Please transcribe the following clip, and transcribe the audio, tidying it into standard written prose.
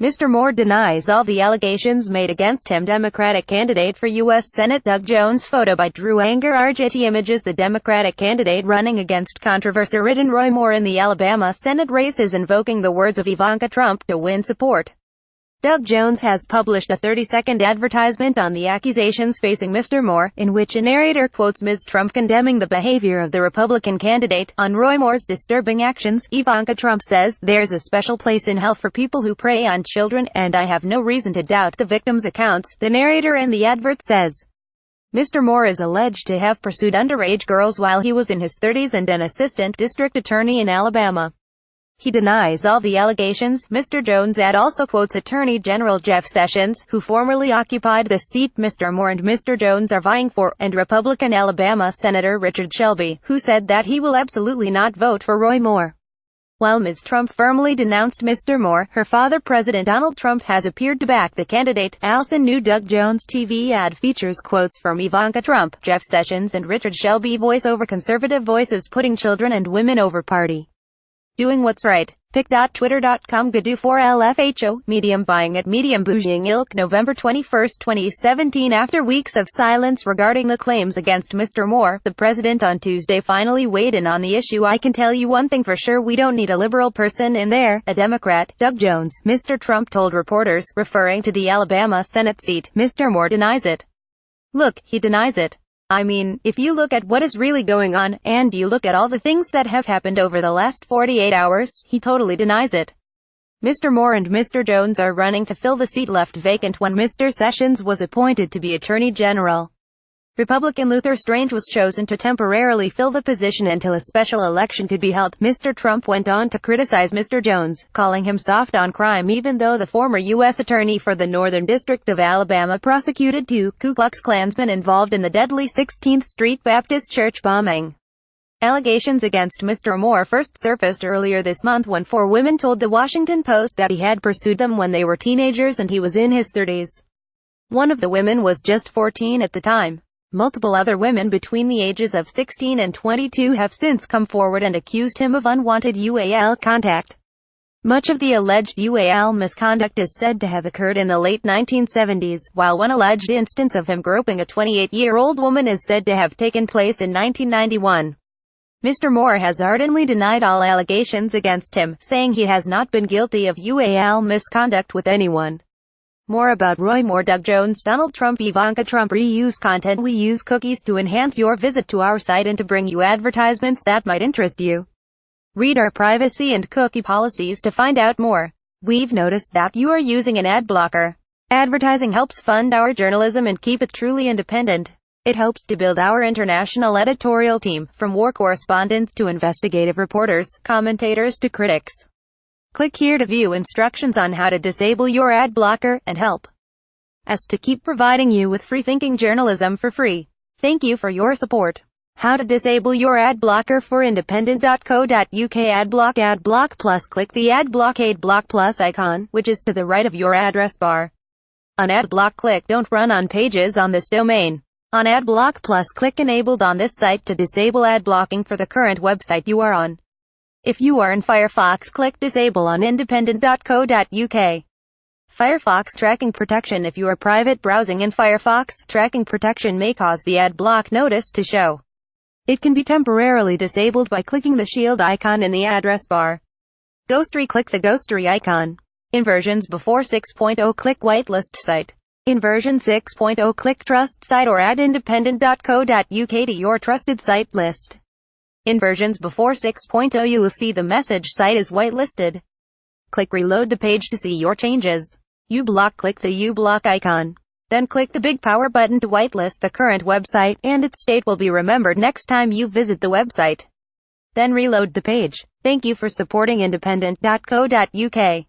Mr. Moore denies all the allegations made against him. Democratic candidate for U.S. Senate Doug Jones. Photo by Drew. AngererGetty images. The Democratic candidate running against controversy-ridden Roy Moore in the Alabama Senate race is invoking the words of Ivanka Trump to win support. Doug Jones has published a 30-second advertisement on the accusations facing Mr. Moore, in which a narrator quotes Ms. Trump condemning the behavior of the Republican candidate on Roy Moore's disturbing actions. Ivanka Trump says, "There's a special place in hell for people who prey on children, and I have no reason to doubt the victims' accounts," the narrator in the advert says. Mr. Moore is alleged to have pursued underage girls while he was in his 30s and an assistant district attorney in Alabama. He denies all the allegations. Mr. Jones' ad also quotes Attorney General Jeff Sessions, who formerly occupied the seat Mr. Moore and Mr. Jones are vying for, and Republican Alabama Senator Richard Shelby, who said that he will absolutely not vote for Roy Moore. While Ms. Trump firmly denounced Mr. Moore, her father, President Donald Trump, has appeared to back the candidate. Allison New. Doug Jones' TV ad features quotes from Ivanka Trump, Jeff Sessions and Richard Shelby. Voice over conservative voices putting children and women over party. Doing what's right. Pic.twitter.com. Gadu4LFHO. Medium buying at Medium. Bouging Ilk. November 21, 2017. After weeks of silence regarding the claims against Mr. Moore, the president on Tuesday finally weighed in on the issue. "I can tell you one thing for sure, we don't need a liberal person in there, a Democrat." Doug Jones, Mr. Trump told reporters, referring to the Alabama Senate seat. Mr. Moore denies it. Look, he denies it. I mean, if you look at what is really going on, and you look at all the things that have happened over the last 48 hours, he totally denies it. Mr. Moore and Mr. Jones are running to fill the seat left vacant when Mr. Sessions was appointed to be Attorney General. Republican Luther Strange was chosen to temporarily fill the position until a special election could be held. Mr. Trump went on to criticize Mr. Jones, calling him soft on crime, even though the former U.S. Attorney for the Northern District of Alabama prosecuted two Ku Klux Klansmen involved in the deadly 16th Street Baptist Church bombing. Allegations against Mr. Moore first surfaced earlier this month when 4 women told The Washington Post that he had pursued them when they were teenagers and he was in his 30s. One of the women was just 14 at the time. Multiple other women between the ages of 16 and 22 have since come forward and accused him of unwanted UAL contact. Much of the alleged UAL misconduct is said to have occurred in the late 1970s, while one alleged instance of him groping a 28-year-old woman is said to have taken place in 1991. Mr. Moore has ardently denied all allegations against him, saying he has not been guilty of UAL misconduct with anyone. More about Roy Moore. Doug Jones. Donald Trump. Ivanka Trump. Reuse content. We use cookies to enhance your visit to our site and to bring you advertisements that might interest you. Read our privacy and cookie policies to find out more. We've noticed that you are using an ad blocker. Advertising helps fund our journalism and keep it truly independent. It helps to build our international editorial team, from war correspondents to investigative reporters, commentators to critics. Click here to view instructions on how to disable your ad blocker, and help us to keep providing you with free-thinking journalism for free. Thank you for your support. How to disable your ad blocker for independent.co.uk. Adblock Plus. Click the Adblock Plus icon, which is to the right of your address bar. On Adblock, click Don't Run on Pages on this domain. On Adblock Plus, click Enabled on this site to disable ad blocking for the current website you are on. If you are in Firefox, click Disable on independent.co.uk. Firefox Tracking Protection. If you are private browsing in Firefox, tracking protection may cause the ad block notice to show. It can be temporarily disabled by clicking the shield icon in the address bar. Ghostery. Click the Ghostery icon. In versions before 6.0, click Whitelist Site. In version 6.0, click Trust Site or add independent.co.uk to your trusted site list. In versions before 6.0, you will see the message site is whitelisted. Click Reload the page to see your changes. uBlock. Click the uBlock icon. Then click the big power button to whitelist the current website, and its state will be remembered next time you visit the website. Then reload the page. Thank you for supporting independent.co.uk.